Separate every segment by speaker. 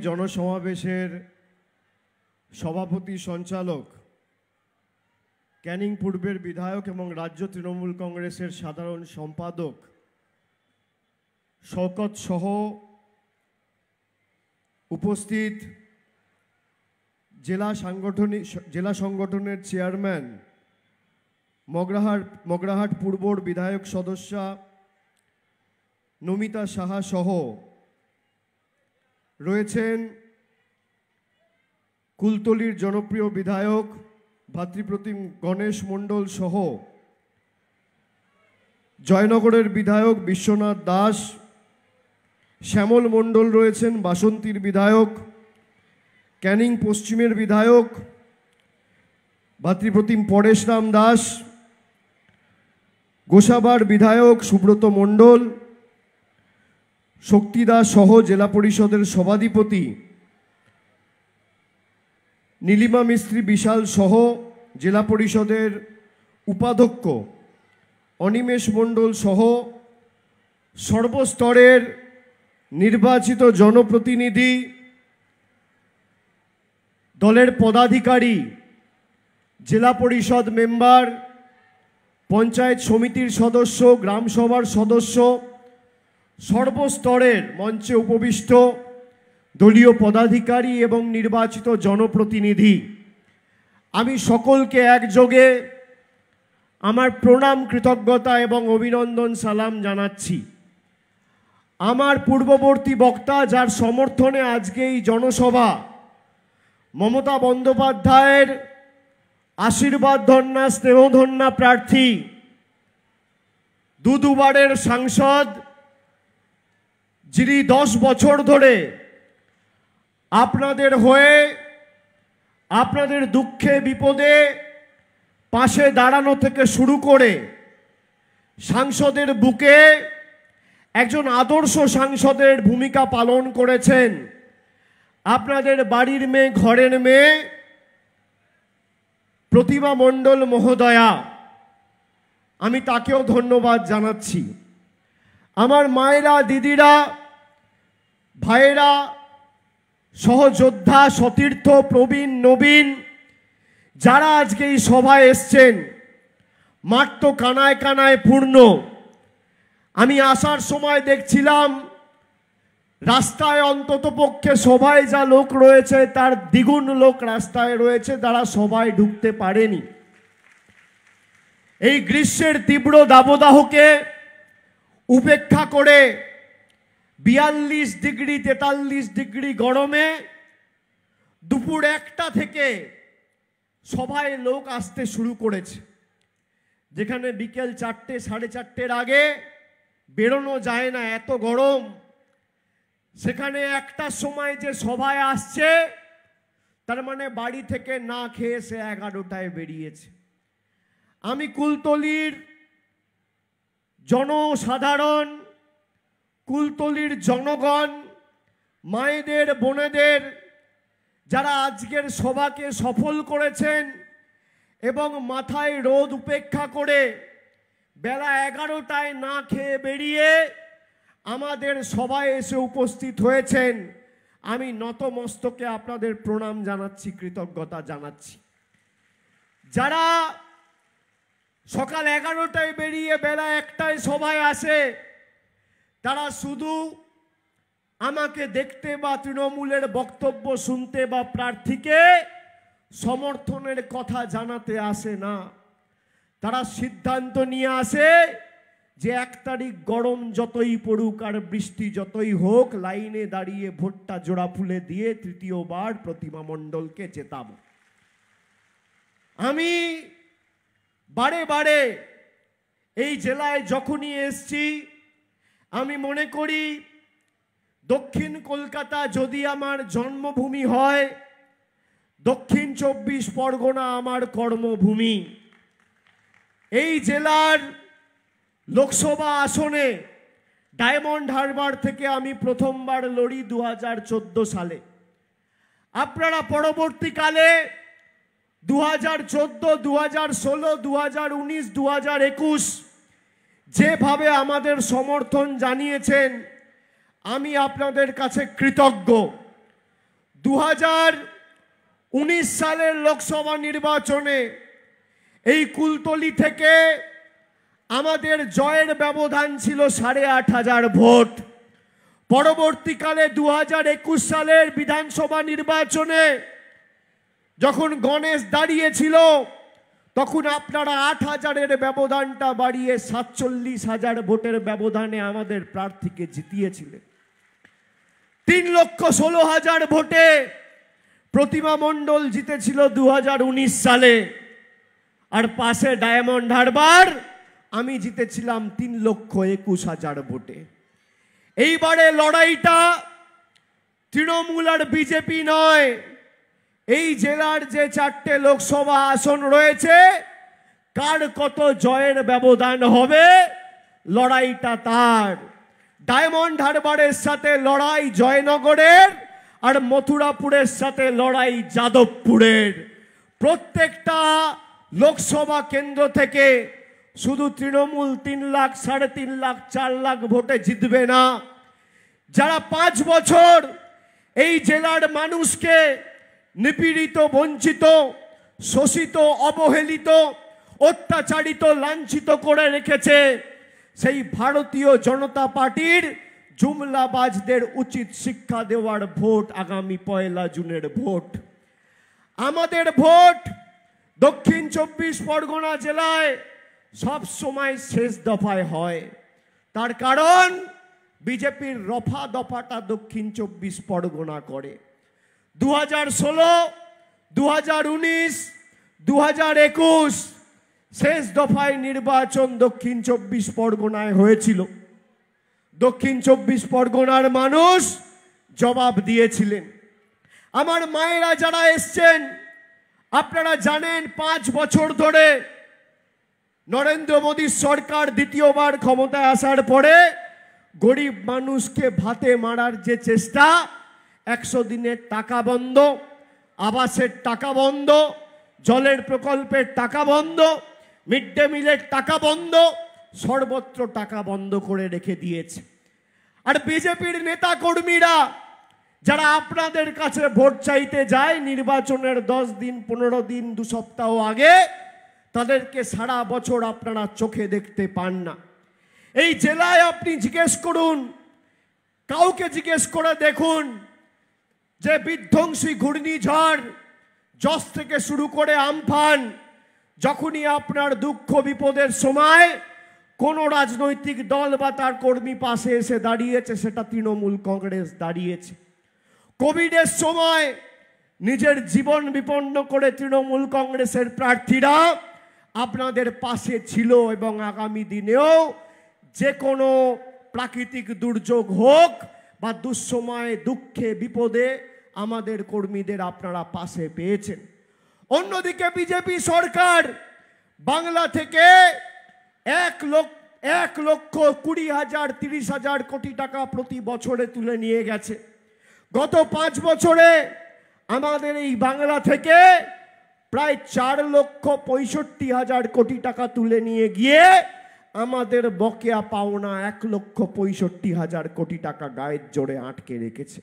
Speaker 1: জনসমাবেশের সভাপতি সঞ্চালক, ক্যানিং পূর্বের বিধায়ক এবং রাজ্য তৃণমূল কংগ্রেসের সাধারণ সম্পাদক শওকত সহ উপস্থিত জেলা সংগঠনের চেয়ারম্যান, মগরাহাট পূর্বর বিধায়ক সদস্যা নমিতা সাহা সহ রয়েছেন কুলতলির জনপ্রিয় বিধায়ক ভাতৃপ্রতিম গণেশ মণ্ডল সহ জয়নগরের বিধায়ক বিশ্বনাথ দাস, শ্যামল মণ্ডল রয়েছেন বাসন্তীর বিধায়ক, ক্যানিং পশ্চিমের বিধায়ক ভাতৃপ্রতিম পরেশরাম দাস, গোসাবার বিধায়ক সুব্রত মণ্ডল, শক্তি দাস সহ জেলা পরিষদের সভাধিপতি নীলিমা মিস্ত্রি বিশাল সহ জেলা পরিষদের উপাধ্যক্ষ অনিমেষ মণ্ডল সহ সর্বস্তরের নির্বাচিত জনপ্রতিনিধি, দলের পদাধিকারী, জেলা পরিষদ মেম্বার, পঞ্চায়েত সমিতির সদস্য, গ্রাম সভার সদস্য, সর্বস্তরের মঞ্চে উপবিষ্ট দলীয় পদাধিকারী এবং নির্বাচিত জনপ্রতিনিধি, আমি সকলকে একযোগে আমার প্রণাম, কৃতজ্ঞতা এবং অভিনন্দন সালাম জানাচ্ছি। আমার পূর্ববর্তী বক্তা, যার সমর্থনে আজকে এই জনসভা, মমতা বন্দ্যোপাধ্যায়ের আশীর্বাদ ধন্যা স্নেহধন্যা প্রার্থী, দুবারের সাংসদ, যিনি 10 বছর ধরে আপনাদের হয়ে আপনাদের দুঃখে বিপদে পাশে দাঁড়ানো থেকে শুরু করে সাংসদের বুকে একজন আদর্শ সাংসদের ভূমিকা পালন করেছেন, আপনাদের বাড়ির মেয়ে, ঘরের মেয়ে প্রতিমা মণ্ডল মহোদয়া, আমি তাকেও ধন্যবাদ জানাচ্ছি। আমার মায়েরা, দিদিরা, ভাইয়েরা, সহযোদ্ধা, সতীর্থ, প্রবীণ, নবীন, যারা আজকে এই সভায় এসছেন, মাঠ তো কানায় কানায় পূর্ণ। আমি আসার সময় দেখছিলাম রাস্তায় অন্ততপক্ষে সবাই যা লোক রয়েছে তার দ্বিগুণ লোক রাস্তায় রয়েছে, তারা সবাই ঢুকতে পারেনি। এই গ্রীষ্মের তীব্র দাবদাহকে উপেক্ষা করে 42 ডিগ্রি 43 ডিগ্রি গরমে দুপুর 1টা থেকে সবাই লোক আসতে শুরু করেছে, যেখানে বিকেল 4টে 4:30 আগে বেরোনো যায় না, এত গরম। সেখানে 1টার সময় যে সভায় আসছে, তার মানে বাড়ি থেকে না খেয়ে সে 11টায় বেরিয়েছে। আমি কুলতলির জনসাধারণ, কুলতলির জনগণ, মায়েদের, বোনেদের, যারা আজকের সভাকে সফল করেছেন এবং মাথায় রোদ উপেক্ষা করে বেলা 11টায় না খেয়ে বেরিয়ে আমাদের সভায় এসে উপস্থিত হয়েছেন, আমি নতমস্তকে আপনাদের প্রণাম জানাচ্ছি, কৃতজ্ঞতা জানাচ্ছি। যারা সকাল 11টায় বেরিয়ে বেলা 1টায় সভায় আসে, তারা শুধু আমাকে দেখতে বা তৃণমূলের বক্তব্য শুনতে বা প্রার্থীকে সমর্থনের কথা জানাতে আসে না, তারা সিদ্ধান্ত নিয়ে আসে যে 1 তারিখ গরম যতই পড়ুক আর বৃষ্টি যতই হোক, লাইনে দাঁড়িয়ে ভোটটা জোড়া ফুলে দিয়ে তৃতীয়বার প্রতিমা মণ্ডলকে জেতাবো। আমি বারে বারে এই জেলায় যখনই এসছি, আমি মনে করি দক্ষিণ কলকাতা যদি আমার জন্মভূমি হয়, দক্ষিণ 24 পরগনা আমার কর্মভূমি। এই জেলার লোকসভা আসনে ডায়মন্ড হারবার থেকে আমি প্রথমবার লড়ি 2014 সালে। আপনারা পরবর্তীকালে 2014, 2016, 2019, 2021 যেভাবে আমাদের সমর্থন জানিয়েছেন, আমি আপনাদের কাছে কৃতজ্ঞ। 2019 সালের লোকসভা নির্বাচনে এই কুলতলি থেকে আমাদের জয়ের ব্যবধান ছিল 8,500 ভোট। পরবর্তীকালে 2021 সালের বিধানসভা নির্বাচনে যখন গণেশ দাঁড়িয়েছিল তখন আপনারা 8,000-এর ব্যবধানটা বাড়িয়ে 47,000 ভোটের ব্যবধানে আমাদের প্রার্থীকে জিতিয়েছিলেন। 3,16,000 ভোটে প্রতিমা মণ্ডল জিতেছিল 2019 সালে, আর পাশে ডায়মন্ড হারবার আমি জিতেছিলাম 3,21,000 ভোটে। এইবারে লড়াইটা তৃণমূল আর বিজেপি নয়, এই জেলার যে 4টে লোকসভা আসন রয়েছে কার কত জয়ের ব্যবধান হবে লড়াইটা তার। ডায়মন্ড হারবারের সাথে লড়াই জয়নগরের, আর মথুরাপুরের সাথে লড়াই যাদবপুরের। প্রত্যেকটা লোকসভা কেন্দ্র থেকে শুধু তৃণমূল 3 লাখ, 3.5 লাখ, 4 লাখ ভোটে জিতবে না। যারা 5 বছর এই জেলার মানুষকে নিপীড়িত, বঞ্চিত, শোষিত, অবহেলিত, অত্যাচারিত, লাঞ্ছিত করে রেখেছে, সেই ভারতীয় জনতা পার্টির জুমলাবাজদের উচিত শিক্ষা দেওয়ার ভোট আগামী 1 জুনের ভোট। আমাদের ভোট দক্ষিণ 24 পরগনা জেলায় সব সময় শেষ দফায় হয়। তার কারণ বিজেপির রফা দফাটা দক্ষিণ 24 পরগনা করে। 2016, 2019, 2021 শেষ দফায় নির্বাচন দক্ষিণ 24 পরগনায় হয়েছিল। দক্ষিণ 24 পরগনার মানুষ জবাব দিয়েছিলেন। আমার মায়েরা যারা এসছেন আপনারা জানেন 5 বছর ধরে নরেন্দ্র মোদীর সরকার দ্বিতীয়বার ক্ষমতায় আসার পরে গরিব মানুষকে ভাতে মারার যে চেষ্টা, 100 দিনের টাকা বন্ধ, আবাসের টাকা বন্ধ, জলের প্রকল্পের টাকা বন্ধ, মিড ডে মিলের টাকা বন্ধ, সর্বত্র টাকা বন্ধ করে রেখে দিয়েছে। আর বিজেপির নেতা কর্মীরা যারা আপনাদের কাছে ভোট চাইতে যায় নির্বাচনের 10 দিন, 15 দিন, 2 সপ্তাহ আগে, তাদেরকে সারা বছর আপনারা চোখে দেখতে পান না। এই জেলায় আপনি জিজ্ঞেস করুন, কাউকে জিজ্ঞেস করে দেখুন যে বিধ্বংসী ঘূর্ণিঝড় যশ থেকে শুরু করে আমফান, যখনই আপনার দুঃখ বিপদের সময় কোনো রাজনৈতিক দল বা তার কর্মী পাশে এসে দাঁড়িয়েছে, সেটা তৃণমূল কংগ্রেস দাঁড়িয়েছে। কোভিডের সময় নিজের জীবন বিপন্ন করে তৃণমূল কংগ্রেসের প্রার্থীরা আপনাদের পাশে ছিল, এবং আগামী দিনেও যে কোনো প্রাকৃতিক দুর্যোগ হোক বা দুঃসময়ে, দুঃখে, বিপদে আমাদের কর্মীদের আপনারা পাশে পেয়েছেন। অন্যদিকে বিজেপি সরকার বাংলা থেকে 1,20,000, 30,000 কোটি টাকা প্রতি বছরে তুলে নিয়ে গেছে। গত 5 বছরে আমাদের এই বাংলা থেকে প্রায় 4,65,000 কোটি টাকা তুলে নিয়ে গিয়ে আমাদের বকেয়া পাওনা 1,65,000 কোটি টাকা গায়ের জোরে আটকে রেখেছে।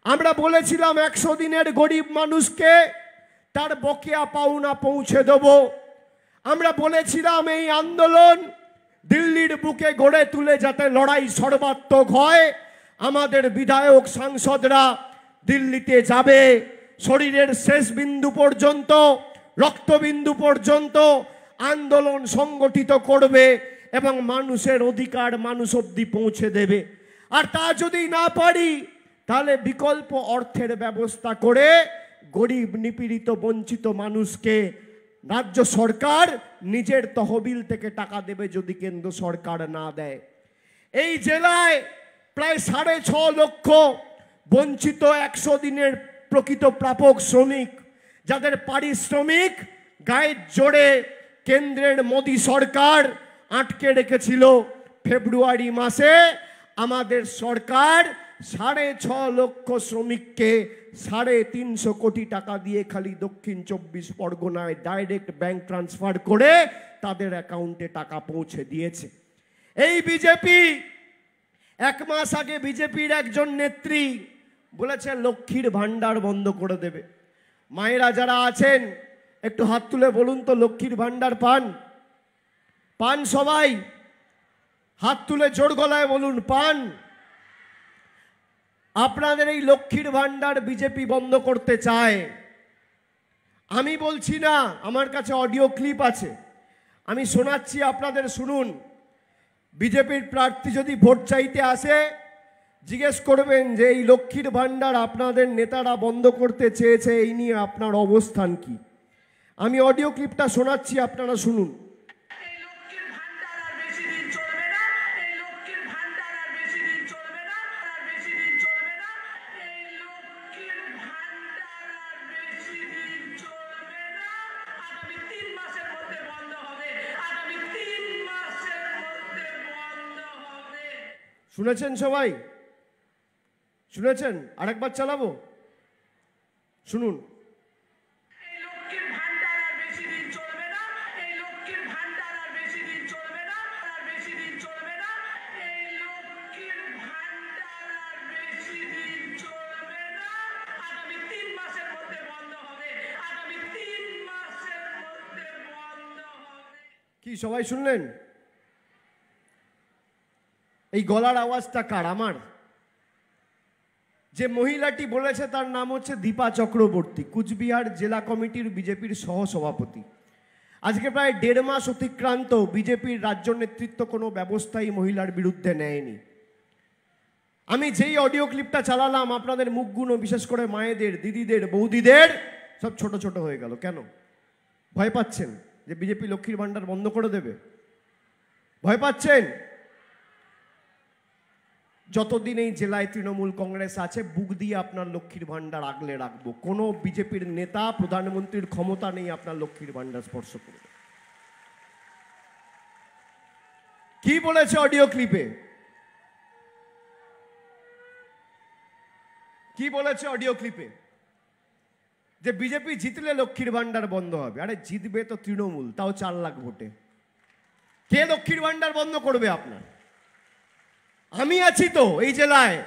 Speaker 1: আমরা বলেছিলাম 100 দিনের গরিব মানুষকে তার বকেয়া পাওনা পৌঁছে দেব। আমরা বলেছিলাম এই আন্দোলন দিল্লির বুকে গড়ে তুলে যাতে লড়াই সর্বাত্মক হয়, আমাদের বিধায়ক সাংসদরা দিল্লিতে যাবে, শরীরের শেষ বিন্দু পর্যন্ত, রক্তবিন্দু পর্যন্ত আন্দোলন সংগঠিত করবে এবং মানুষের অধিকার মানুষ অবধি পৌঁছে দেবে। আর তা যদি না পারি তাহলে বিকল্প অর্থের ব্যবস্থা করে গরিব, নিপীড়িত, বঞ্চিত মানুষকে রাজ্য সরকার নিজের তহবিল থেকে টাকা দেবে যদি কেন্দ্র সরকার না দেয়। এই জেলায় প্রায় 6.5 লক্ষ বঞ্চিত 100 দিনের প্রকৃত প্রাপক শ্রমিক, যাদের পারিশ্রমিক গায়ের জোরে কেন্দ্রের মোদী সরকার আটকে রেখেছিল। ফেব্রুয়ারি মাসে আমাদের সরকার 6.5 লক্ষ শ্রমিককে 350 কোটি টাকা দিয়ে খালি দক্ষিণ 24 পরগনায় ডাইরেক্ট ব্যাংক ট্রান্সফার করে তাদের অ্যাকাউন্টে টাকা পৌঁছে দিয়েছে। এই বিজেপি 1 মাস আগে বিজেপির একজন নেত্রী বলেছে লক্ষ্মীর ভান্ডার বন্ধ করে দেবে। মায়েরা যারা আছেন একটু হাত তুলে বলুন তো, লক্ষ্মীর ভান্ডার পান? পান সবাই? হাত তুলে জোর গলায় বলুন পান। আপনাদের এই লক্ষ্মীর ভান্ডার বিজেপি বন্ধ করতে চায়। আমি বলছি না, আমার কাছে অডিও ক্লিপ আছে, আমি শোনাচ্ছি, আপনাদের শুনুন। বিজেপির প্রার্থী যদি ভোট চাইতে আসে, জিজ্ঞেস করবেন যে এই লক্ষ্মীর ভান্ডার আপনাদের নেতারা বন্ধ করতে চেয়েছে, এই নিয়ে আপনার অবস্থান কি। আমি অডিও ক্লিপটা শোনাচ্ছি, আপনারা শুনুন। শুনেছেন সবাই? শুনেছেন? আরেকবার চালাবো, শুনুন। কি সবাই শুনলেন? এই গলার আওয়াজটা কার? আমার। যে মহিলাটি বলেছে তার নাম হচ্ছে দীপা চক্রবর্তী, কুচবিহার জেলা কমিটির বিজেপির সহসভাপতি। আজকে প্রায় 1.5 মাস অতিক্রান্ত, বিজেপির রাজ্য নেতৃত্ব কোনো ব্যবস্থাই মহিলার বিরুদ্ধে নেয়নি। আমি যেই অডিও ক্লিপটা চালালাম, আপনাদের মুখগুলো, বিশেষ করে মায়েদের, দিদিদের, বৌদিদের সব ছোট ছোট হয়ে গেল। কেন? ভয় পাচ্ছেন যে বিজেপি লক্ষ্মীর ভান্ডার বন্ধ করে দেবে? ভয় পাচ্ছেন? যতদিন এই জেলায় তৃণমূল কংগ্রেস আছে, বুক দিয়ে আপনার লক্ষ্মীর ভান্ডার আগলে রাখবো। কোনো বিজেপির নেতা, প্রধানমন্ত্রীর ক্ষমতা নেই আপনার লক্ষ্মীর ভান্ডার স্পর্শ করবে। কি বলেছে অডিও ক্লিপে? কি বলেছে অডিও ক্লিপে? যে বিজেপি জিতলে লক্ষ্মীর ভান্ডার বন্ধ হবে। আরে জিতবে তো তৃণমূল, তাও 4 লাখ ভোটে। কে লক্ষ্মীর ভান্ডার বন্ধ করবে আপনার? আমি আছি তো এই জেলায়।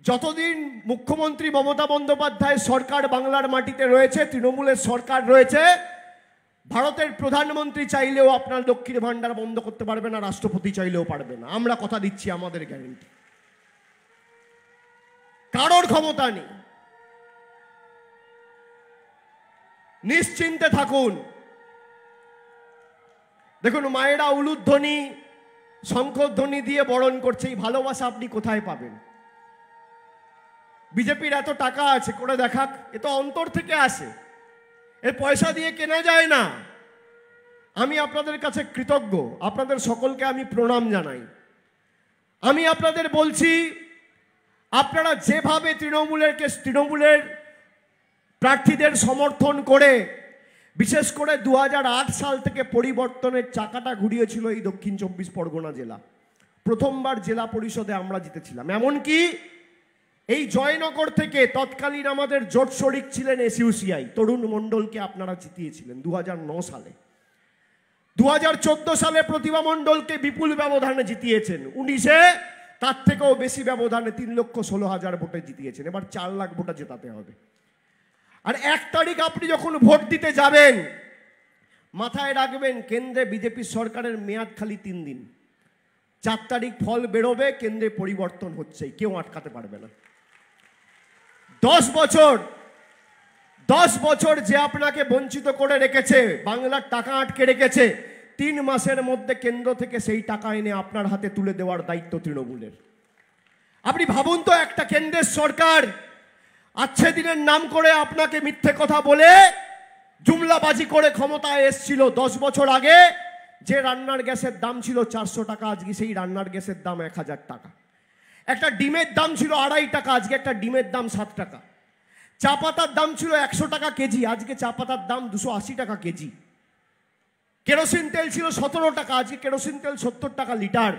Speaker 1: যতদিন মুখ্যমন্ত্রী মমতা বন্দ্যোপাধ্যায় সরকার বাংলার মাটিতে রয়েছে, তৃণমূলের সরকার রয়েছে, ভারতের প্রধানমন্ত্রী চাইলেও আপনার লক্ষ্মীর ভান্ডার বন্ধ করতে পারবে না, রাষ্ট্রপতি চাইলেও পারবে না। আমরা কথা দিচ্ছি, আমাদের গ্যারেন্টি। কারোর ক্ষমতা নেই, নিশ্চিন্তে থাকুন। দেখুন, মায়েরা উলুধ্বনি, শঙ্খধ্বনি দিয়ে বরণ করছে। এই ভালোবাসা আপনি কোথায় পাবেন? বিজেপির এত টাকা আছে, করে দেখাক। এ তো অন্তর থেকে আসে, এর পয়সা দিয়ে কেনা যায় না। আমি আপনাদের কাছে কৃতজ্ঞ, আপনাদের সকলকে আমি প্রণাম জানাই। আমি আপনাদের বলছি, আপনারা যেভাবে তৃণমূলের প্রার্থীদের সমর্থন করে, বিশেষ করে 2008 সাল থেকে পরিবর্তনের চাকাটা ঘুরিয়েছিল এই দক্ষিণ 24 পরগনা জেলা। প্রথমবার জেলা পরিষদে আমরা জিতেছিলাম। এমনকি এই জয়নগর থেকে তৎকালীন আমাদের জোট শরিক ছিলেন এসইউসিআই, তরুণ মণ্ডলকে আপনারা জিতিয়েছিলেন 2009 সালে। 2014 সালে প্রতিভা মণ্ডলকে বিপুল ব্যবধানে জিতিয়েছেন। 19-এ তার থেকেও বেশি ব্যবধানে 3,16,000 ভোটে জিতিয়েছেন। এবার 4 লাখ ভোটে জেতাতে হবে। আর 1 তারিখ আপনি যখন ভোট দিতে যাবেন, মাথায় রাখবেন কেন্দ্রে বিজেপি সরকারের মেয়াদ খালি 3 দিন। 4 তারিখ ফল বেরোবে, কেন্দ্রে পরিবর্তন হচ্ছে, কেউ আটকাতে পারবে না। 10 বছর যে আপনাকে বঞ্চিত করে রেখেছে, বাংলার টাকা আটকে রেখেছে, 3 মাসের মধ্যে কেন্দ্র থেকে সেই টাকা এনে আপনার হাতে তুলে দেওয়ার দায়িত্ব তৃণমূলের। আপনি ভাবুন তো, একটা কেন্দ্রের সরকার আচ্ছে দিনের নাম করে আপনাকে মিথ্যে কথা বলে জুমলাবাজি করে ক্ষমতায় এসছিল। 10 বছর আগে যে রান্নার গ্যাসের দাম ছিল 400 টাকা, আজকে সেই রান্নার গ্যাসের দাম 1000 টাকা। একটা ডিমের দাম ছিল 2.5 টাকা, আজকে একটা ডিমের দাম 7 টাকা। চা পাতার দাম ছিল 100 টাকা কেজি, আজকে চা পাতার দাম 280 টাকা কেজি। কেরোসিন তেল ছিল 17 টাকা, আজকে কেরোসিন তেল 70 টাকা লিটার।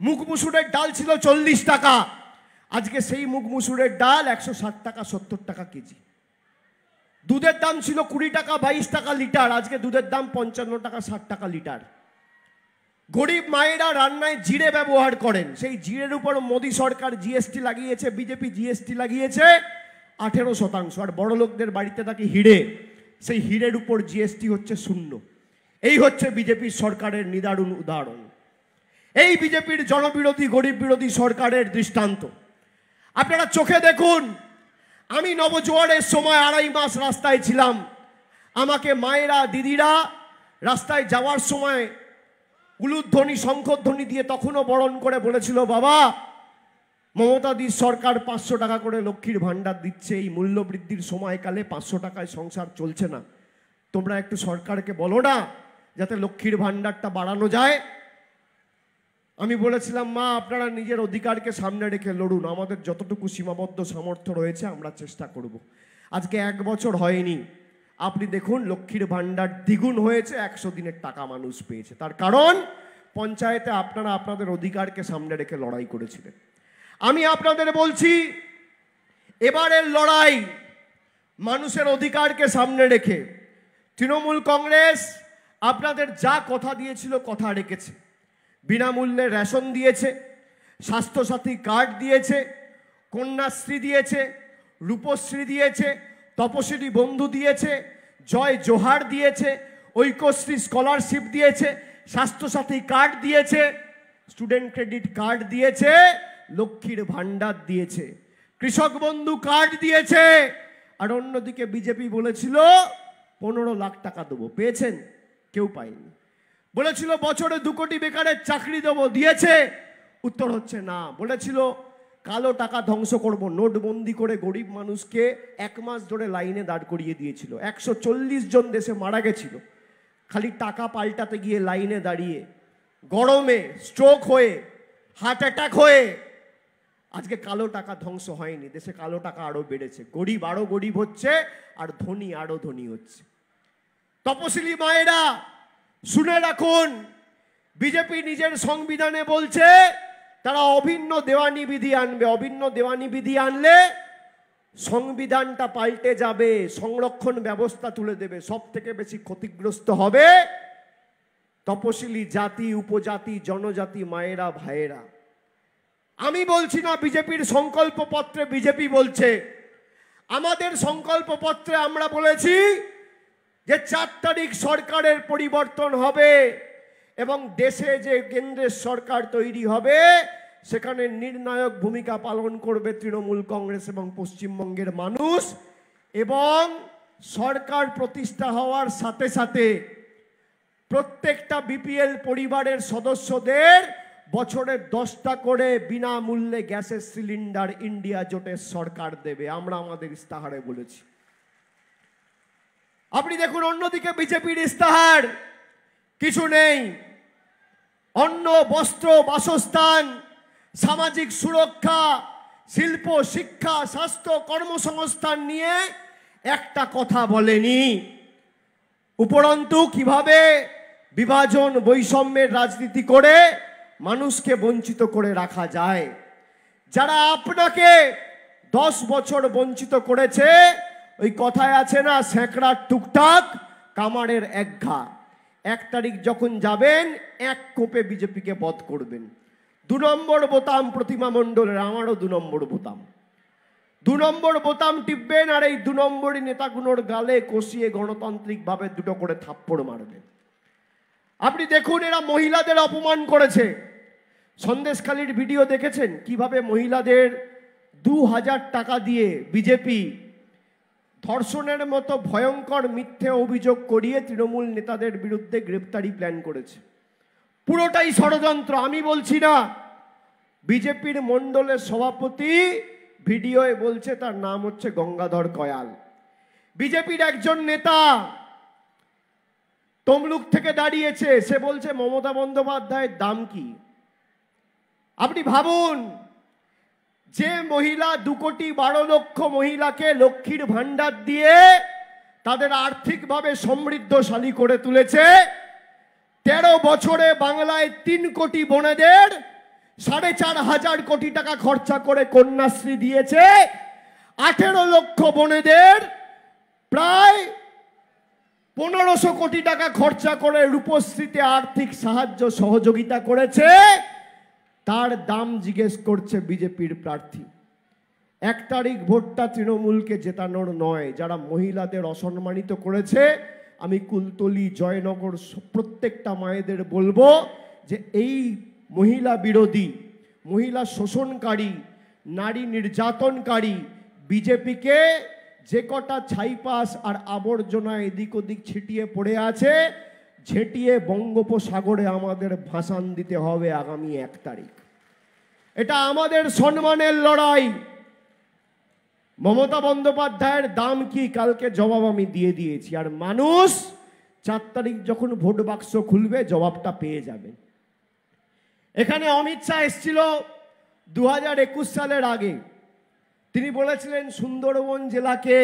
Speaker 1: মুগ মুসুরের ডাল ছিল 40 টাকা, আজকে সেই মুগ মুসুরের ডাল 160 টাকা 70 টাকা কেজি। দুধের দাম ছিল 20 টাকা 22 টাকা লিটার, আজকে দুধের দাম 55 টাকা 60 টাকা লিটার। গরিব মায়েরা রান্নায় জিরে ব্যবহার করেন, সেই জিরের উপর মোদী সরকার জিএসটি লাগিয়েছে, বিজেপি জিএসটি লাগিয়েছে 18%। আর বড় লোকদের বাড়িতে থাকে হিরে, সেই হিরের উপর জিএসটি হচ্ছে 0। এই হচ্ছে বিজেপির সরকারের নিদারুণ উদাহরণ। এই বিজেপির জনবিরোধী গরিব বিরোধী সরকারের দৃষ্টান্ত আপনারা চোখে দেখুন। আমি নবজোয়ারের সময় 2.5 মাস রাস্তায় ছিলাম। আমাকে মায়েরা দিদিরা রাস্তায় যাওয়ার সময় উলুধ্বনি শঙ্খধ্বনি দিয়ে তখনও বরণ করে বলেছিল, বাবা মমতাদির সরকার 500 টাকা করে লক্ষ্মীর ভাণ্ডার দিচ্ছে, এই মূল্য বৃদ্ধির সময়কালে 500 টাকায় সংসার চলছে না, তোমরা একটু সরকারকে বলো না যাতে লক্ষ্মীর ভাণ্ডারটা বাড়ানো যায়। আমি বলেছিলাম, মা আপনারা নিজের অধিকারকে সামনে রেখে লড়ুন, আমাদের যতটুকু সীমাবদ্ধ সামর্থ্য রয়েছে আমরা চেষ্টা করব। আজকে 1 বছর হয়নি, আপনি দেখুন লক্ষ্মীর ভাণ্ডার দ্বিগুণ হয়েছে, 100 দিনের টাকা মানুষ পেয়েছে। তার কারণ পঞ্চায়েতে আপনারা আপনাদের অধিকারকে সামনে রেখে লড়াই করেছিলেন। আমি আপনাদের বলছি, এবারের লড়াই মানুষের অধিকারকে সামনে রেখে। তৃণমূল কংগ্রেস আপনাদের যা কথা দিয়েছিল কথা রেখেছে। বিনামূল্যে রেশন দিয়েছে, স্বাস্থ্যসাথী কার্ড দিয়েছে, কন্যাশ্রী দিয়েছে, রূপশ্রী দিয়েছে, তপশিলি বন্ধু দিয়েছে, জয় জোহার দিয়েছে, ঐক্যশ্রী স্কলারশিপ দিয়েছে, স্বাস্থ্যসাথী কার্ড দিয়েছে, স্টুডেন্ট ক্রেডিট কার্ড দিয়েছে, লক্ষ্মীর ভাণ্ডার দিয়েছে, কৃষক বন্ধু কার্ড দিয়েছে। আর অন্যদিকে বিজেপি বলেছিল 15 লাখ টাকা দেবো, পেয়েছেন? কেউ পায়নি। বলেছিল বছরে 2 কোটি বেকারের চাকরি দেবো, দিয়েছে? উত্তর হচ্ছে না। বলেছিল কালো টাকা ধ্বংস করব, নোটবন্দি করে গরিব মানুষকে 1 মাস ধরে লাইনে দাঁড় করিয়ে দিয়েছিল। 140 জন দেশে মারা গেছিল খালি টাকা পাল্টাতে গিয়ে লাইনে দাঁড়িয়ে, গরমে স্ট্রোক হয়ে, হার্ট অ্যাটাক হয়ে। আজকে কালো টাকা ধ্বংস হয়নি, দেশে কালো টাকা আরো বেড়েছে, গরিব আরো গরিব হচ্ছে, আর ধনী আরো ধনী হচ্ছে। তপশিলি মায়েরা শুনে রাখুন, বিজেপি নিজের সংবিধানে বলছে তারা অভিন্ন দেওয়ানি বিধি আনবে। অভিন্ন দেওয়ানি বিধি আনলে সংবিধানটা পাল্টে যাবে, সংরক্ষণ ব্যবস্থা তুলে দেবে। সব থেকে বেশি ক্ষতিগ্রস্ত হবে তপশিলি জাতি, উপজাতি, জনজাতি মায়েরা, ভাইয়েরা। আমি বলছি না, বিজেপির সংকল্পপত্রে বিজেপি বলছে। আমাদের সংকল্পপত্রে আমরা বলেছি যে 4 তারিখ সরকারের পরিবর্তন হবে এবং দেশে যে কেন্দ্রের সরকার তৈরি হবে সেখানে নির্ণায়ক ভূমিকা পালন করবে তৃণমূল কংগ্রেস এবং পশ্চিমবঙ্গের মানুষ। এবং সরকার প্রতিষ্ঠা হওয়ার সাথে সাথে প্রত্যেকটা বিপিএল পরিবারের সদস্যদের বছরে 10টা করে বিনামূল্যে গ্যাসের সিলিন্ডার ইন্ডিয়া জোটের সরকার দেবে, আমরা আমাদের ইস্তাহারে বলেছি। আপনি দেখুন অন্যদিকে বিজেপির ইস্তাহার কিছু নেই। অন্ন, বস্ত্র, বাসস্থান, সামাজিক সুরক্ষা, শিল্প, শিক্ষা, স্বাস্থ্য, কর্মসংস্থান নিয়ে একটা কথা বলেনি। উপরন্তু কিভাবে বিভাজন বৈষম্যের রাজনীতি করে মানুষকে বঞ্চিত করে রাখা যায়। যারা আপনাকে 10 বছর বঞ্চিত করেছে, ওই কথায় আছে না, স্যাঁকড়ার টুকটাক কামারের এক ঘা। 1 তারিখ যখন যাবেন 1 কোপে বিজেপিকে বধ করবেন। 2 নম্বর বোতাম প্রতিমা মণ্ডলের, আমারও 2 নম্বর বোতাম। 2 নম্বর বোতাম টিপবেন আর এই 2 নম্বরই নেতাগুলোর গালে কষিয়ে গণতান্ত্রিকভাবে 2টো করে থাপ্পড় মারবেন। আপনি দেখুন এরা মহিলাদের অপমান করেছে। সন্দেশখালীর ভিডিও দেখেছেন কিভাবে মহিলাদের 2000 টাকা দিয়ে বিজেপি ধর্ষণের মতো ভয়ঙ্কর মিথ্যে অভিযোগ করিয়ে তৃণমূল নেতাদের বিরুদ্ধে গ্রেপ্তারি প্ল্যান করেছে। পুরোটাই ষড়যন্ত্র। আমি বলছি না। বিজেপির মণ্ডলের সভাপতি ভিডিওয়ে বলছে, তার নাম হচ্ছে গঙ্গাধর কয়াল। বিজেপির একজন নেতা তমলুক থেকে দাঁড়িয়েছে, সে বলছে মমতা বন্দ্যোপাধ্যায়ের দাম কি। আপনি ভাবুন, যে মহিলা 2,12,00,000 মহিলাকে লক্ষ্মীর ভাণ্ডার দিয়ে তাদের আর্থিকভাবে সমৃদ্ধশালী করে তুলেছে, 13 বছরে বাংলায় 3 কোটি বোনেদের 4,500 কোটি টাকা খরচা করে কন্যাশ্রী দিয়েছে, 18 লক্ষ বোনেদের প্রায় 1500 কোটি টাকা খরচা করে রূপশ্রীতে আর্থিক সাহায্য সহযোগিতা করেছে, তার দাম জিজ্ঞেস করছে বিজেপির প্রার্থী। 1 তারিখ ভোটটা তৃণমূলকে জেতানোর নয়। যারা মহিলাদের অসম্মানিত করেছে, আমি কুলতলি, জয়নগর প্রত্যেকটা মায়েদের বলবো যে এই মহিলা বিরোধী, মহিলা শোষণকারী, নারী নির্যাতনকারী বিজেপিকে যে কটা ছাইপাস আর আবর্জনা এদিক ওদিক ছিটিয়ে পড়ে আছে, ঝেঁটিয়ে বঙ্গোপসাগরে আমাদের ভাসান দিতে হবে আগামী 1 তারিখ। এটা আমাদের সম্মানের লড়াই। মমতা বন্দ্যোপাধ্যায়ের দাম কি কালকে জবাব আমি দিয়ে দিয়েছি, আর মানুষ 4 তারিখ যখন ভোট বাক্স খুলবে জবাবটা পেয়ে যাবে। এখানে অমিত শাহ এসেছিল 2021 সালের আগে। তিনি বলেছিলেন সুন্দরবন জেলাকে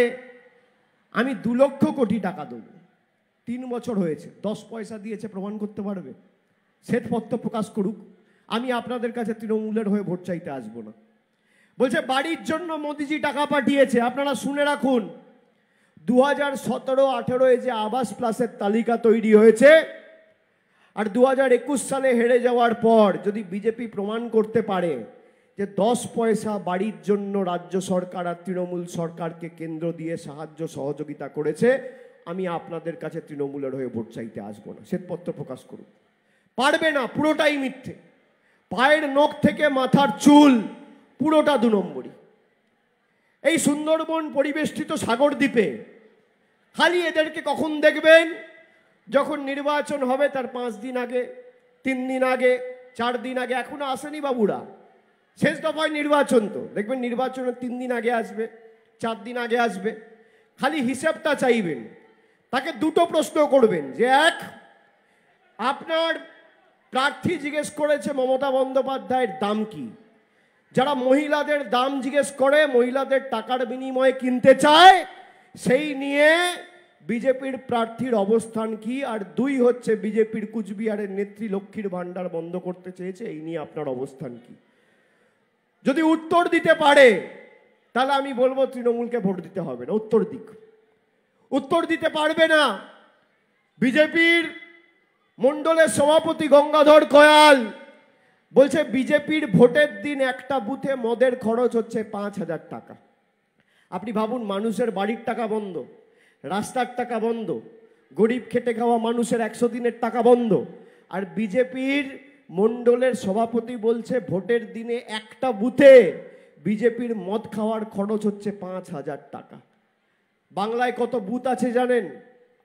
Speaker 1: আমি 2 লক্ষ কোটি টাকা দেবো। 3 বছর হয়েছে, 10 পয়সা দিয়েছে, প্রমাণ করতে পারবে? শ্বেতপত্র প্রকাশ করুক। আমি আপনাদের কাছে তৃণমূলের হয়ে ভোট চাইতে আসবো না। বলছে বাড়ির জন্য মোদিজি টাকা পাঠিয়েছে। আপনারা শুনে রাখুন, 2017-18 যে আবাস প্লাসের তালিকা তৈরি হয়েছে, আর 2021 সালে হেরে যাওয়ার পর যদি বিজেপি প্রমাণ করতে পারে যে 10 পয়সা বাড়ির জন্য রাজ্য সরকার আর তৃণমূল সরকারকে কেন্দ্র দিয়ে সাহায্য সহযোগিতা করেছে, আমি আপনাদের কাছে তৃণমূলের হয়ে ভোট চাইতে আসবো না। শ্বেতপত্র প্রকাশ করুন। পারবে না, পুরোটাই মিথ্যে। পায়ের নখ থেকে মাথার চুল পুরোটা 2 নম্বরই। এই সুন্দরবন পরিবেষ্টিত সাগর দ্বীপে খালি এদেরকে কখন দেখবেন? যখন নির্বাচন হবে তার 5 দিন আগে, 3 দিন আগে, 4 দিন আগে। এখনো আসেনি বাবুরা, শেষ দফায় নির্বাচন, তো দেখবেন নির্বাচনের 3 দিন আগে আসবে, 4 দিন আগে আসবে। খালি হিসাবটা চাইবেন। তাকে 2টো প্রশ্ন করবেন যে, 1, আপনার প্রার্থী জিজ্ঞেস করেছে মমতা বন্দ্যোপাধ্যায়ের দাম কি? যারা মহিলাদের দাম জিজ্ঞেস করে, মহিলাদের টাকার বিনিময়ে কিনতে চায়, সেই নিয়ে বিজেপির প্রার্থীর অবস্থান কি? আর 2 হচ্ছে বিজেপির কুচবিহারের নেত্রী লক্ষ্মীর ভান্ডার বন্ধ করতে চেয়েছে, এই নিয়ে আপনার অবস্থান কি? যদি উত্তর দিতে পারে তাহলে আমি বলবো তৃণমূলকে ভোট দিতে হবে না। উত্তর দিক। উত্তর দিতে পারবে না। বিজেপির মণ্ডলের সভাপতি গঙ্গাধর কয়াল বলছে বিজেপির ভোটের দিন একটা বুথে মদের খরচ হচ্ছে 5,000 টাকা। আপনি ভাবুন, মানুষের বাড়ির টাকা বন্ধ, রাস্তার টাকা বন্ধ, গরিব খেটে খাওয়া মানুষের 100 দিনের টাকা বন্ধ, আর বিজেপির মণ্ডলের সভাপতি বলছে ভোটের দিনে একটা বুথে বিজেপির মদ খাওয়ার খরচ হচ্ছে 5,000 টাকা। বাংলায় কত বুথ আছে জানেন?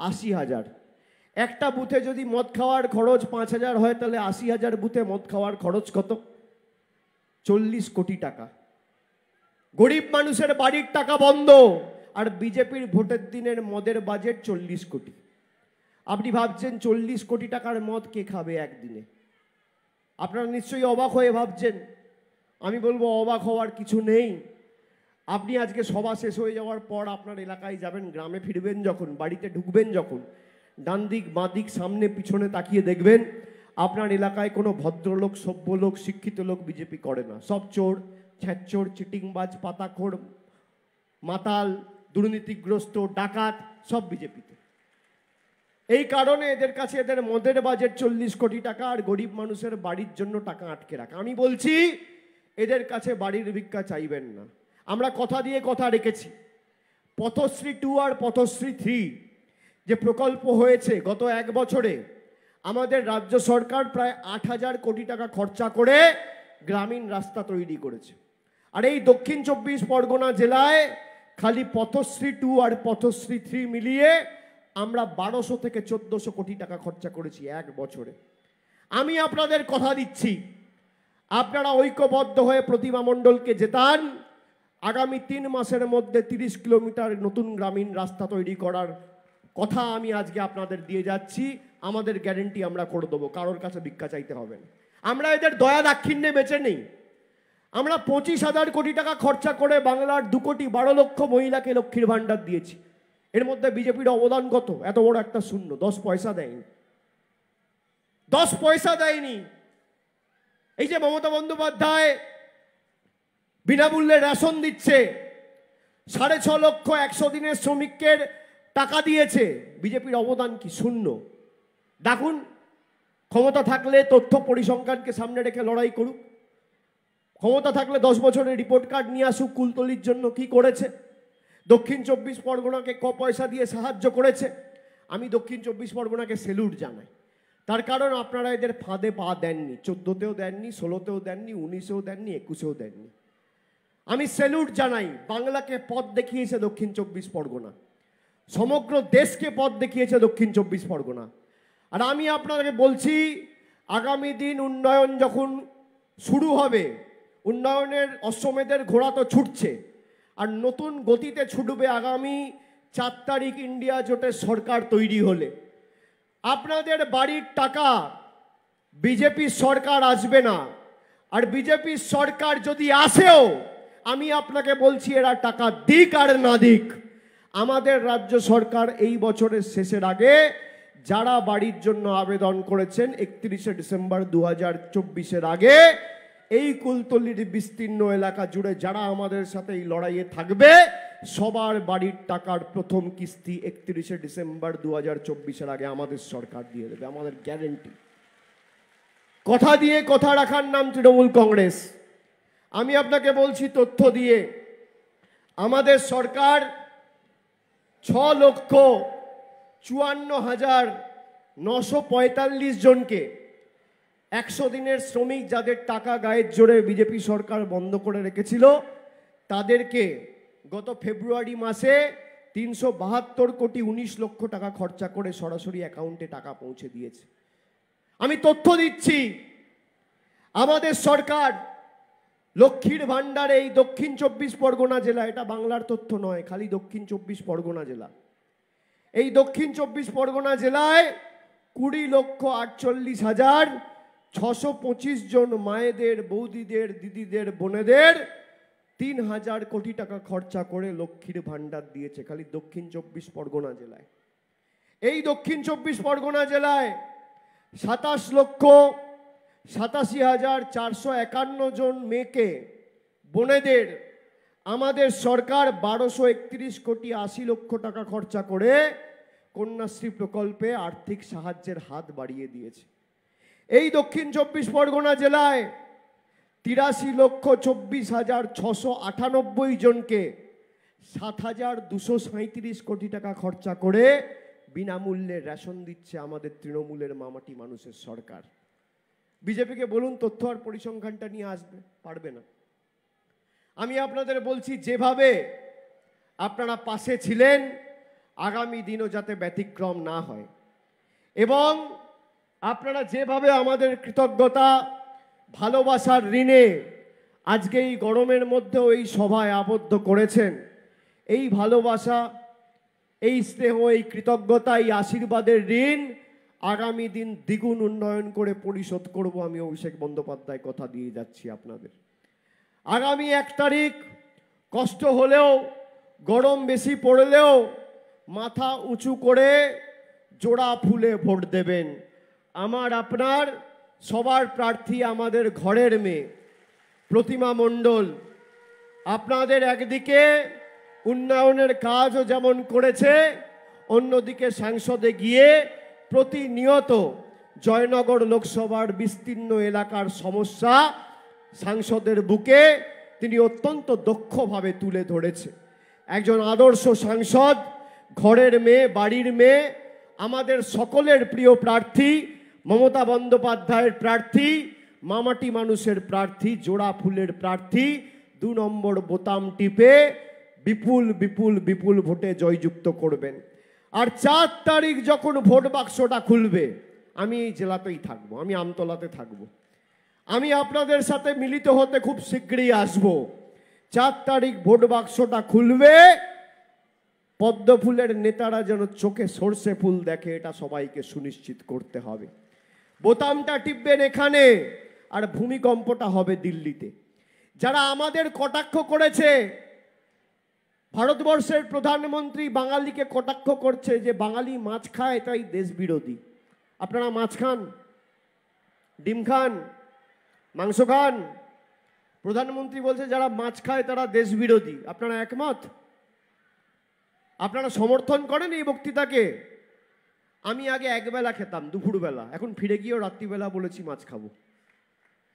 Speaker 1: 80,000। একটা বুথে যদি মদ খাওয়ার খরচ 5,000 হয়, তাহলে 80,000 বুথে মদ খাওয়ার খরচ কত? 40 কোটি টাকা। গরিব মানুষের বাড়ির টাকা বন্ধ, আর বিজেপির ভোটের দিনের মদের বাজেট 40 কোটি। আপনি ভাবছেন 40 কোটি টাকার মদ কে খাবে একদিনে? আপনারা নিশ্চয়ই অবাক হয়ে ভাবছেন। আমি বলবো অবাক হওয়ার কিছু নেই। আপনি আজকে সভা শেষ হয়ে যাওয়ার পর আপনার এলাকায় যাবেন, গ্রামে ফিরবেন যখন, বাড়িতে ঢুকবেন যখন, ডান দিক বাঁ দিক সামনে পিছনে তাকিয়ে দেখবেন আপনার এলাকায় কোনো ভদ্রলোক, সভ্য লোক, শিক্ষিত লোক বিজেপি করে না। সব চোর, ছ্যাঁচোর, চিটিংবাজ, পাতাখোর, মাতাল, দুর্নীতিগ্রস্ত, ডাকাত, সব বিজেপিতে। এই কারণে এদের কাছে এদের মদের বাজেট 40 কোটি টাকা, আর গরিব মানুষের বাড়ির জন্য টাকা আটকে রাখা। আমি বলছি এদের কাছে বাড়ির ভিক্ষা চাইবেন না। আমরা কথা দিয়ে কথা রেখেছি। পথশ্রী 2 আর পথশ্রী 3 যে প্রকল্প হয়েছে গত 1 বছরে, আমাদের রাজ্য সরকার প্রায় 8,000 কোটি টাকা খরচা করে গ্রামীণ রাস্তা তৈরি করেছে। আর এই দক্ষিণ 24 পরগনা জেলায় খালি পথশ্রী 2 আর পথশ্রী 3 মিলিয়ে আমরা 1200 থেকে 1400 কোটি টাকা খরচা করেছি 1 বছরে। আমি আপনাদের কথা দিচ্ছি, আপনারা ঐক্যবদ্ধ হয়ে প্রতিমা মণ্ডলকে জেতান। আগামী 3 মাসের মধ্যে 30 কিলোমিটার নতুন গ্রামীণ রাস্তা তৈরি করার কথা আমি আজকে আপনাদের দিয়ে যাচ্ছি। আমাদের গ্যারেন্টি আমরা করে দেবো, কারোর কাছে ভিক্ষা চাইতে হবে না। আমরা এদের দয়া দাক্ষিণ্যে বেঁচে নেই। আমরা 25,000 কোটি টাকা খরচা করে বাংলার 2,12 লক্ষ মহিলাকে লক্ষ্মীর ভান্ডার দিয়েছি। এর মধ্যে বিজেপির অবদান কত? এত বড় একটা শূন্য। 10 পয়সা দেয়নি, 10 পয়সা দেয়নি। এই যে মমতা বন্দ্যোপাধ্যায় বিনামূল্যে রেশন দিচ্ছে, 6.5 লক্ষ 100 দিনের শ্রমিকের টাকা দিয়েছে, বিজেপির অবদান কি? শূন্য। দেখুন, ক্ষমতা থাকলে তথ্য পরিসংখ্যানকে সামনে রেখে লড়াই করুক, ক্ষমতা থাকলে 10 বছরের রিপোর্ট কার্ড নিয়ে আসুক কুলতলির জন্য কি করেছে, দক্ষিণ 24 পরগনাকে ক পয়সা দিয়ে সাহায্য করেছে। আমি দক্ষিণ 24 পরগনাকে সেলুট জানাই, তার কারণ আপনারা এদের ফাঁদে পা দেননি, 14তেও দেননি, 16তেও দেননি, 19এও দেননি, 21এও দেননি। আমি সেলুট জানাই, বাংলাকে পথ দেখিয়েছে দক্ষিণ 24 পরগনা, সমগ্র দেশকে পথ দেখিয়েছে দক্ষিণ 24 পরগনা। আর আমি আপনাদেরকে বলছি, আগামী দিন উন্নয়ন যখন শুরু হবে, উন্নয়নের অশ্বমেধের ঘোড়া তো ছুটছে, আর নতুন গতিতে ছুটবে আগামী 4 তারিখ ইন্ডিয়া জোটের সরকার তৈরি হলে। আপনাদের বাড়ির টাকা বিজেপির সরকার আসবে না, আর বিজেপির সরকার যদি আসেও, আমি আপনাকে বলছি এরা টাকা দিক আর না দিক, আমাদের রাজ্য সরকার এই বছরের শেষের আগে যারা বাড়ির জন্য আবেদন করেছেন 31শে ডিসেম্বর 2024-এর আগে, এই কুলতলির বিস্তীর্ণ এলাকা জুড়ে যারা আমাদের সাথে এই লড়াইয়ে থাকবে, সবার বাড়ির টাকার প্রথম কিস্তি 31শে ডিসেম্বর 2024-এর আগে আমাদের সরকার দিয়ে দেবে, আমাদের গ্যারেন্টি। কথা দিয়ে কথা রাখার নাম তৃণমূল কংগ্রেস। আমি আপনাকে বলছি তথ্য দিয়ে, আমাদের সরকার 6,54,945 জনকে 100 দিনের শ্রমিক যাদের টাকা গায়ের জোরে বিজেপি সরকার বন্ধ করে রেখেছিল, তাদেরকে গত ফেব্রুয়ারি মাসে 372 কোটি 19 লক্ষ টাকা খরচা করে সরাসরি অ্যাকাউন্টে টাকা পৌঁছে দিয়েছে। আমি তথ্য দিচ্ছি, আমাদের সরকার লক্ষ্মীর ভাণ্ডারে এই দক্ষিণ 24 পরগনা জেলা, এটা বাংলার তথ্য নয়, খালি দক্ষিণ 24 পরগনা জেলা, এই দক্ষিণ 24 পরগনা জেলায় 20,48,625 জন মায়েদের, বৌদিদের, দিদিদের, বোনেদের 3,000 কোটি টাকা খরচা করে লক্ষ্মীর ভাণ্ডার দিয়েছে খালি দক্ষিণ 24 পরগনা জেলায়। এই দক্ষিণ 24 পরগনা জেলায় 27,87,451 জন মেয়েকে, বোনেদের আমাদের সরকার 1231 কোটি 80 লক্ষ টাকা খরচা করে কন্যাশ্রী প্রকল্পে আর্থিক সাহায্যের হাত বাড়িয়ে দিয়েছে। এই দক্ষিণ 24 পরগনা জেলায় 83,24,698 জনকে 7,237 কোটি টাকা খরচা করে বিনামূল্যে রেশন দিচ্ছে আমাদের তৃণমূলের মামাটি মানুষের সরকার। বিজেপিকে বলুন তথ্য আর পরিসংখ্যানটা নিয়ে আসবে, পারবে না। আমি আপনাদের বলছি, যেভাবে আপনারা পাশে ছিলেন, আগামী দিনও যাতে ব্যতিক্রম না হয়, এবং আপনারা যেভাবে আমাদের কৃতজ্ঞতা, ভালোবাসার ঋণে আজকে এই গরমের মধ্যেও এই সভায় আবদ্ধ করেছেন, এই ভালোবাসা, এই স্নেহ, এই কৃতজ্ঞতা, এই আশীর্বাদের ঋণ আগামী দিন দ্বিগুণ উন্নয়ন করে পরিশোধ করব। আমি অভিষেক বন্দ্যোপাধ্যায় কথা দিয়ে যাচ্ছি আপনাদের। আগামী 1 তারিখ কষ্ট হলেও, গরম বেশি পড়লেও মাথা উঁচু করে জোড়া ফুলে ভোট দেবেন। আমার আপনার সবার প্রার্থী আমাদের ঘরের মেয়ে প্রতিমা মণ্ডল। আপনাদের একদিকে উন্নয়নের কাজও যেমন করেছে, অন্যদিকে সংসদে গিয়ে প্রতিনিয়ত জয়নগর লোকসভার বিস্তীর্ণ এলাকার সমস্যা সাংসদের বুকে তিনি অত্যন্ত দক্ষভাবে তুলে ধরেছে। একজন আদর্শ সাংসদ, ঘরের মেয়ে, বাড়ির মেয়ে, আমাদের সকলের প্রিয় প্রার্থী, মমতা বন্দ্যোপাধ্যায়ের প্রার্থী, মামাটি মানুষের প্রার্থী, জোড়া ফুলের প্রার্থী, 2 নম্বর বোতাম টিপে বিপুল বিপুল বিপুল ভোটে জয়যুক্ত করবেন। আর 4 তারিখ যখন ভোট বাক্সটা খুলবে, আমি এই জেলাতেই থাকবো, আমি আমতলাতে থাকবো। আমি আপনাদের সাথে মিলিত হতে খুব শীঘ্রই আসব। 4 তারিখ ভোট বাক্সটা খুলবে, পদ্ম ফুলের নেতারা যেন চোখে সর্ষে ফুল দেখে, এটা সবাইকে সুনিশ্চিত করতে হবে। বোতামটা টিপবেন এখানে, আর ভূমিকম্পটা হবে দিল্লিতে। যারা আমাদের কটাক্ষ করেছে, ভারতবর্ষের প্রধানমন্ত্রী বাঙালিকে কটাক্ষ করছে যে বাঙালি মাছ খায় তাই দেশ বিরোধী। আপনারা মাছ খান, ডিম খান, মাংস খান, প্রধানমন্ত্রী বলছে যারা মাছ খায় তারা দেশ বিরোধী। আপনারা একমত? আপনারা সমর্থন করেন এই বক্তৃতাকে? আমি আগে একবেলা খেতাম, দুপুরবেলা, এখন ফিরে গিয়েও রাত্রিবেলা বলেছি মাছ খাবো,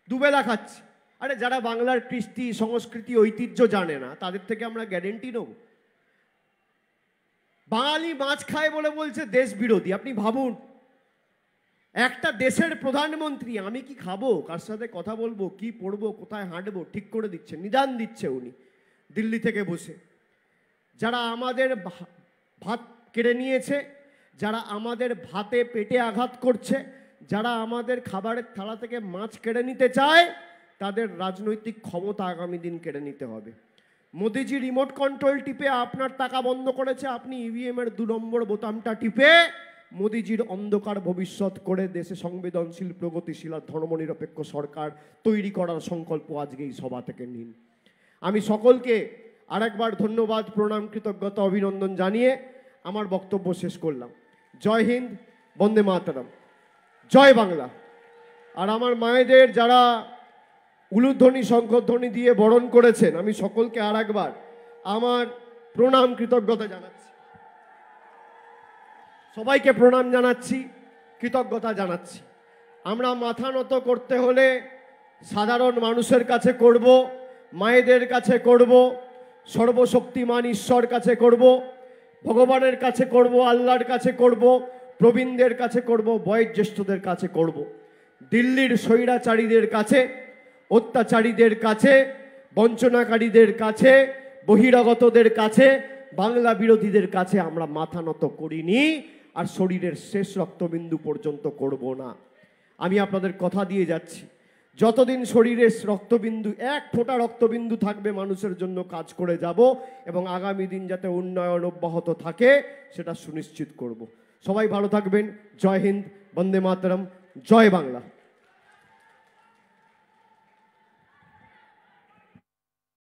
Speaker 1: দুবেলা খাচ্ছি। আরে যারা বাংলার কৃষ্টি সংস্কৃতি ঐতিহ্য জানে না তাদের থেকে আমরা গ্যারেন্টি নেব? বাঙালি মাছ খায় বলে বলছে দেশ বিরোধী। আপনি ভাবুন, একটা দেশের প্রধানমন্ত্রী আমি কি খাবো, কার সাথে কথা বলবো, কি পড়বো, কোথায় হাঁটবো ঠিক করে দিচ্ছে, নিদান দিচ্ছে উনি দিল্লি থেকে বসে। যারা আমাদের ভাত কেড়ে নিয়েছে, যারা আমাদের ভাতে পেটে আঘাত করছে, যারা আমাদের খাবারের থালা থেকে মাছ কেড়ে নিতে চায়, তাদের রাজনৈতিক ক্ষমতা আগামী দিন কেড়ে নিতে হবে। মোদিজি রিমোট কন্ট্রোল টিপে আপনার টাকা বন্ধ করেছে, আপনি ইভিএম এর 2 নম্বর বোতামটা টিপে মোদিজির অন্ধকার ভবিষ্যৎ করে দেশে সংবেদনশীল, প্রগতিশীল আর ধর্মনিরপেক্ষ সরকার তৈরি করার সংকল্প আজকে এই সভা থেকে নিন। আমি সকলকে আরেকবার ধন্যবাদ, প্রণাম, কৃতজ্ঞতা, অভিনন্দন জানিয়ে আমার বক্তব্য শেষ করলাম। জয় হিন্দ, বন্দে মাতরম, জয় বাংলা। আর আমার মায়েদের যারা উলুধ্বনি শঙ্খধ্বনি দিয়ে বরণ করেছেন, আমি সকলকে আরেকবার আমার প্রণাম, কৃতজ্ঞতা জানাচ্ছি। সবাইকে প্রণাম জানাচ্ছি, কৃতজ্ঞতা জানাচ্ছি। আমরা মাথা নত করতে হলে সাধারণ মানুষের কাছে করব, মায়েদের কাছে করব, সর্বশক্তিমান ঈশ্বর কাছে করব, ভগবানের কাছে করব, আল্লাহর কাছে করব, প্রবীণদের কাছে করব, বয়োজ্যেষ্ঠদের কাছে করব। দিল্লির স্বৈরাচারীদের কাছে, অত্যাচারীদের কাছে, বঞ্চনাকারীদের কাছে, বহিরাগতদের কাছে, বাংলা বিরোধীদের কাছে আমরা মাথা নত করিনি, আর শরীরের শেষ রক্তবিন্দু পর্যন্ত করব না। আমি আপনাদের কথা দিয়ে যাচ্ছি, যতদিন শরীরের রক্তবিন্দু, 1 ফোঁটা রক্তবিন্দু থাকবে, মানুষের জন্য কাজ করে যাব, এবং আগামী দিন যাতে উন্নয়ন অব্যাহত থাকে সেটা সুনিশ্চিত করব। সবাই ভালো থাকবেন। জয় হিন্দ, বন্দে মাতরম, জয় বাংলা।